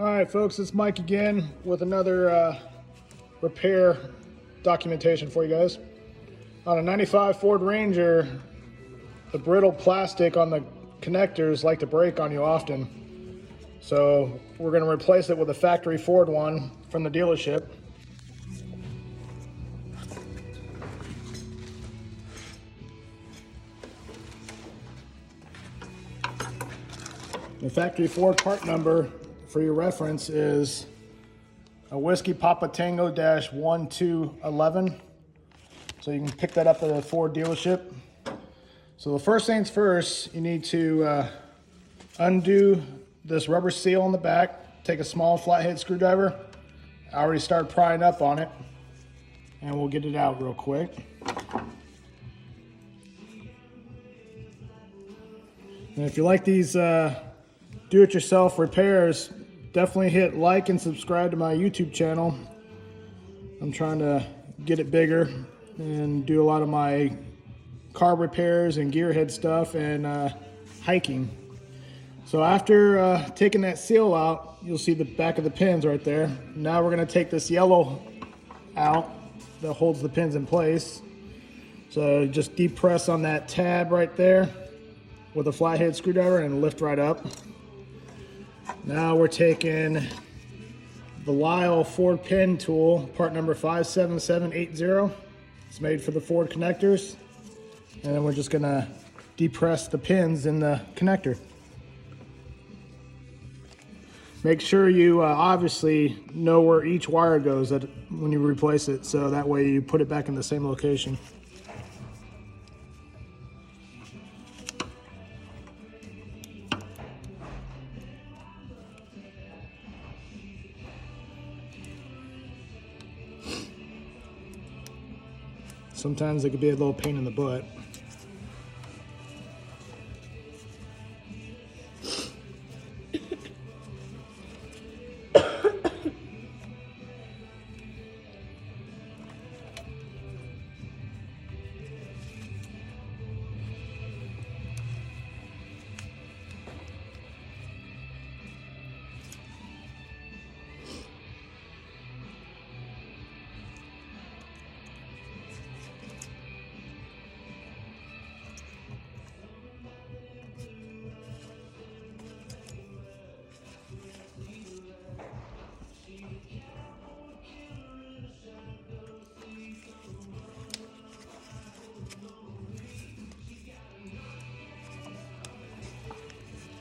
All right, folks, it's Mike again with another repair documentation for you guys. On a 95 Ford Ranger, the brittle plastic on the connectors like to break on you often. So we're going to replace it with a factory Ford one from the dealership. The factory Ford part number for your reference is a Whiskey Papa Tango -1211. So you can pick that up at a Ford dealership. So the first things first, you need to undo this rubber seal on the back. Take a small flathead screwdriver. I already started prying up on it, and we'll get it out real quick. And if you like these do-it-yourself repairs, definitely hit like and subscribe to my YouTube channel. I'm trying to get it bigger and do a lot of my car repairs and gearhead stuff and hiking. So after taking that seal out, you'll see the back of the pins right there. Now we're going to take this yellow out that holds the pins in place. So just deep press on that tab right there with a flathead screwdriver and lift right up. Now we're taking the Lyle Ford pin tool, part number 57780. It's made for the Ford connectors. And then we're just gonna depress the pins in the connector. Make sure you obviously know where each wire goes when you replace it, so that way you put it back in the same location. Sometimes it could be a little pain in the butt.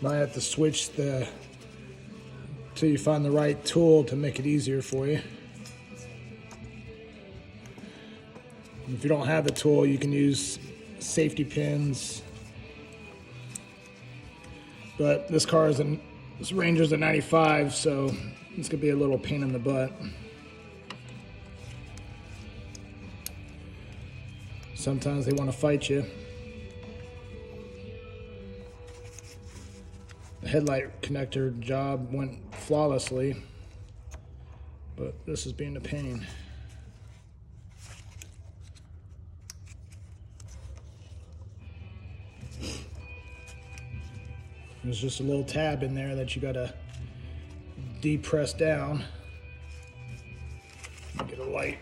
Might have to switch till you find the right tool to make it easier for you. If you don't have the tool, you can use safety pins. But this Ranger's a 95, so it's gonna be a little pain in the butt. Sometimes they want to fight you. The headlight connector job went flawlessly, but this is being a pain. There's just a little tab in there that you gotta depress down. Get a light.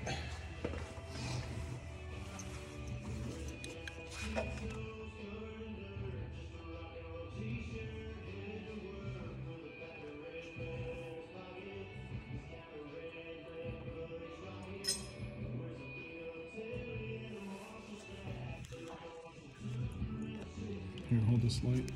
Here, hold this light.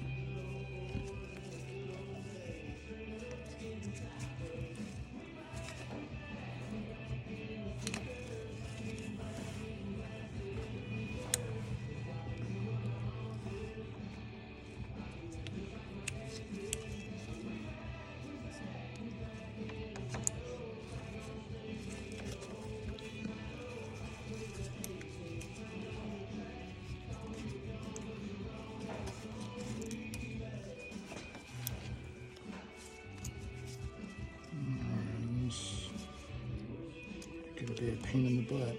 Gonna be a pain in the butt.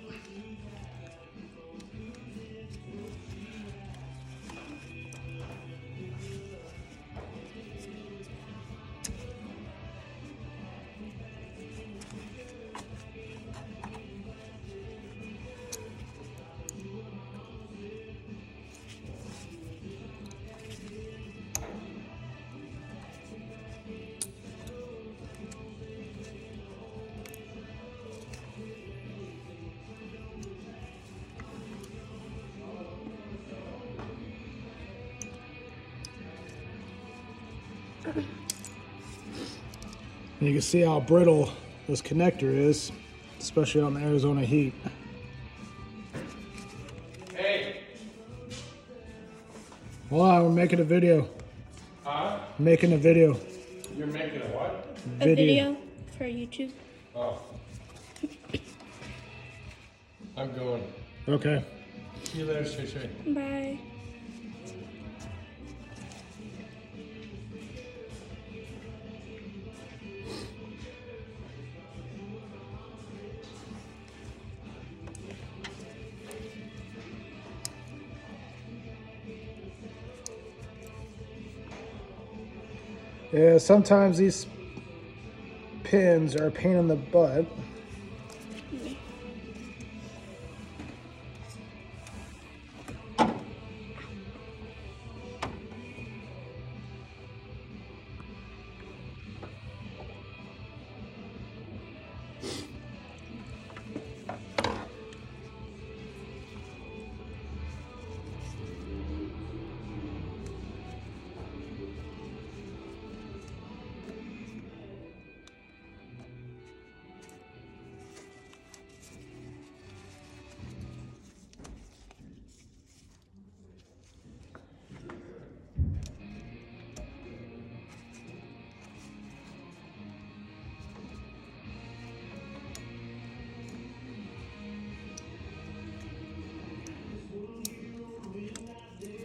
And you can see how brittle this connector is, especially on the Arizona heat. Hey! Hold on, we're making a video. Huh? Making a video. You're making a what? A video for YouTube. Oh. I'm going. Okay. See you later, Shay Shay. Bye. Yeah, sometimes these pins are a pain in the butt.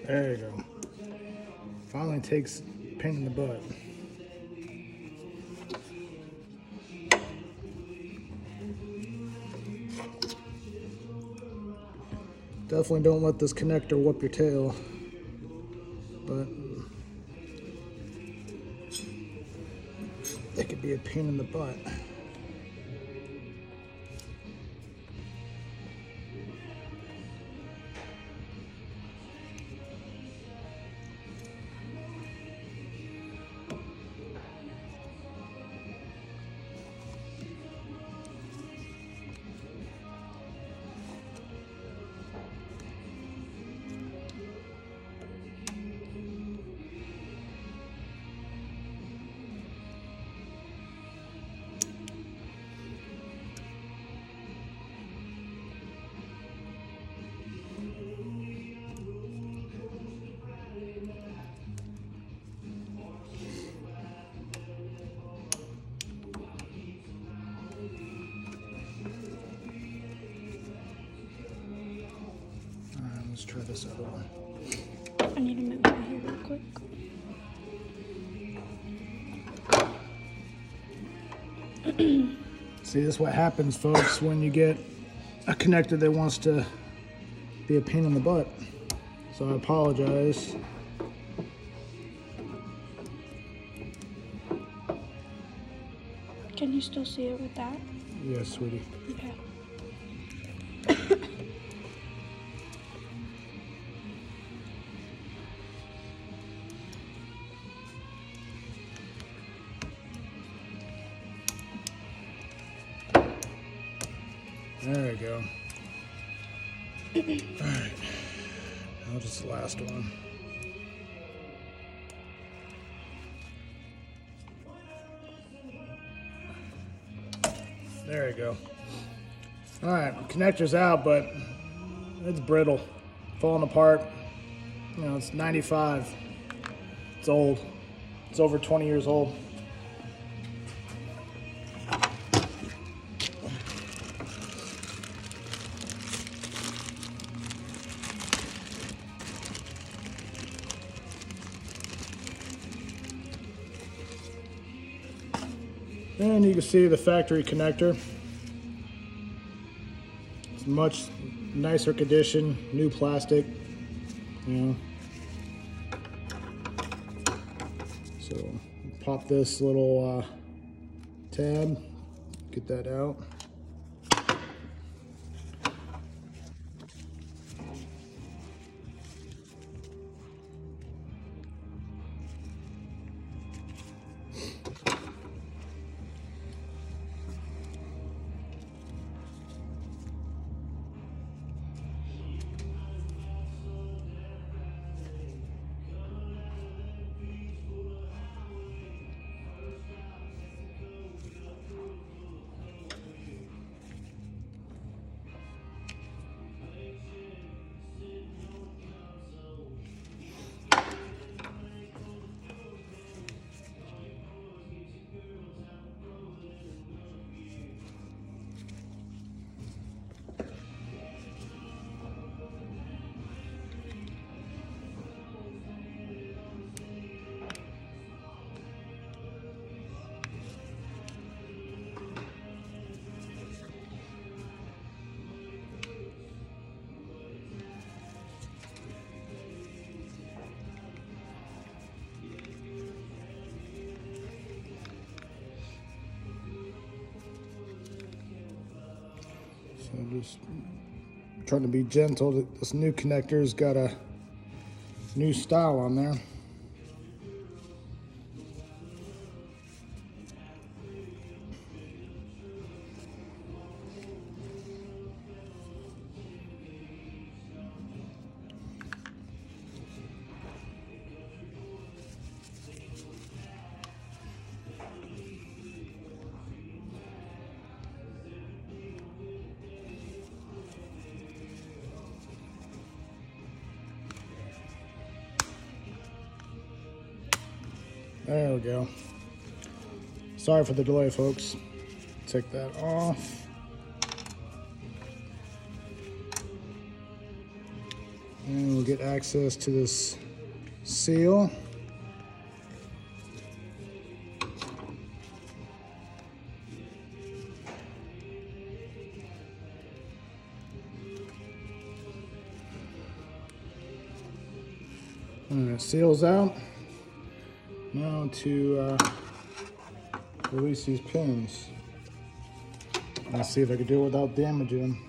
There you go. Finally takes pain in the butt. Definitely don't let this connector whoop your tail. But it could be a pain in the butt. Let's try this other one. I need to move my hair real quick. See, this is what happens, folks, when you get a connector that wants to be a pain in the butt. So I apologize. Can you still see it with that? Yes, sweetie. Okay. There we go. All right. Now just the last one. There you go. All right, connector's out, but it's brittle, falling apart. You know, it's 95. It's old. It's over 20 years old. And you can see the factory connector. It's much nicer condition, new plastic, you know. So pop this little tab, get that out. So just trying to be gentle. This new connector's got a new style on there. There we go. Sorry for the delay, folks. Take that off. And we'll get access to this seal. And it seals out. Now to release these pins. Let's see if I can do it without damaging them.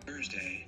Thursday.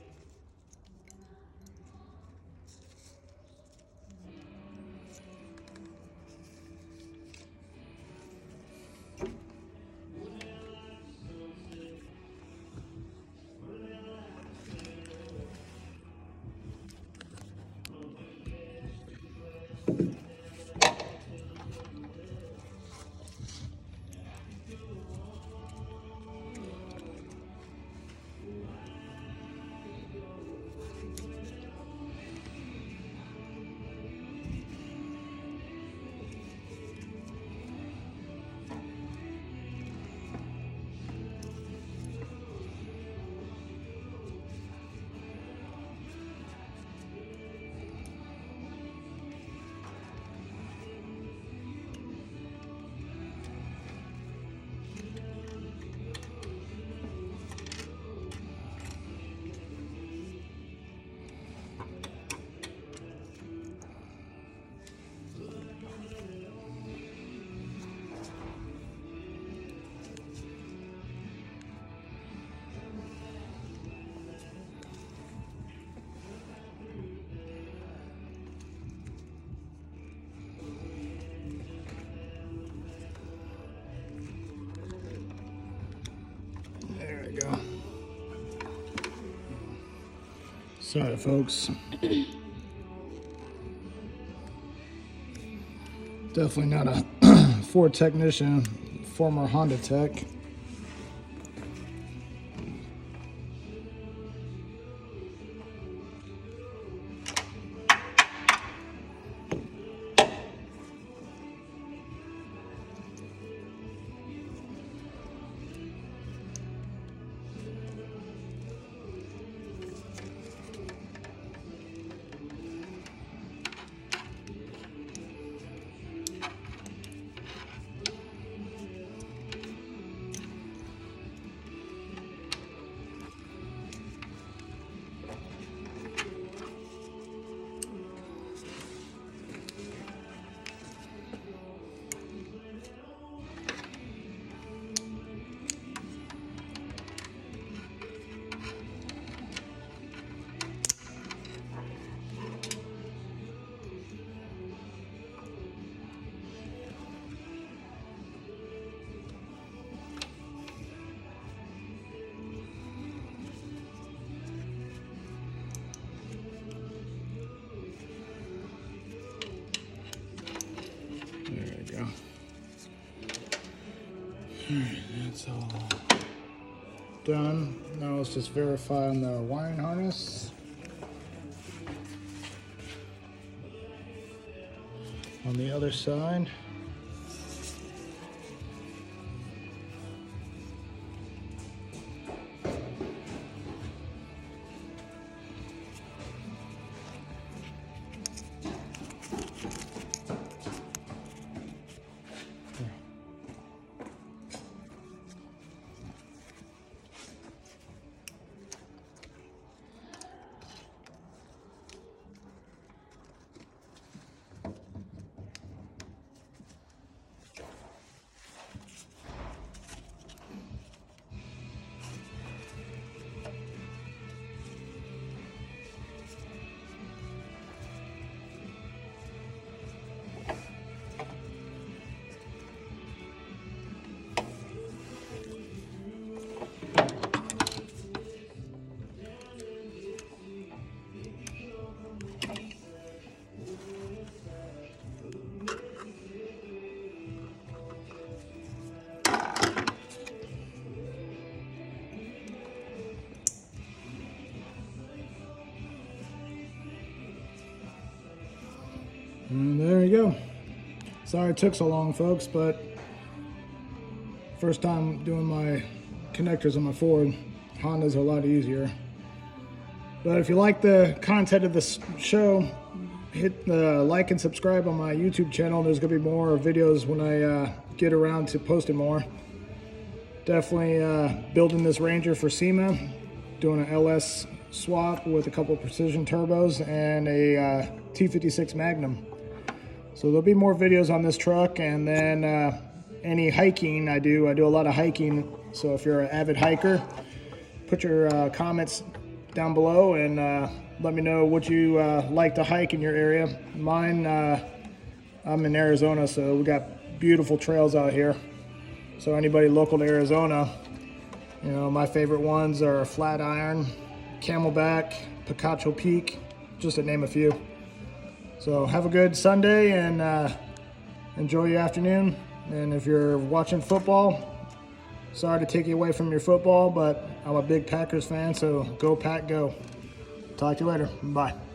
There we go. Sorry, folks. Definitely not a Ford technician, former Honda tech. That's all done. Now let's just verify on the wiring harness. On the other side. And there you go. Sorry it took so long, folks, but first time doing my connectors on my Ford. Hondas are a lot easier. But if you like the content of this show, hit like and subscribe on my YouTube channel. There's going to be more videos when I get around to posting more. Definitely building this Ranger for SEMA, doing an LS swap with a couple of precision turbos and a T56 Magnum. So there'll be more videos on this truck, and then any hiking I do a lot of hiking. So if you're an avid hiker, put your comments down below and let me know what you like to hike in your area. Mine, I'm in Arizona, so we got beautiful trails out here. So anybody local to Arizona, you know, my favorite ones are Flatiron, Camelback, Picacho Peak, just to name a few. So have a good Sunday and enjoy your afternoon. And if you're watching football, sorry to take you away from your football, but I'm a big Packers fan, so go Pack, go. Talk to you later. Bye.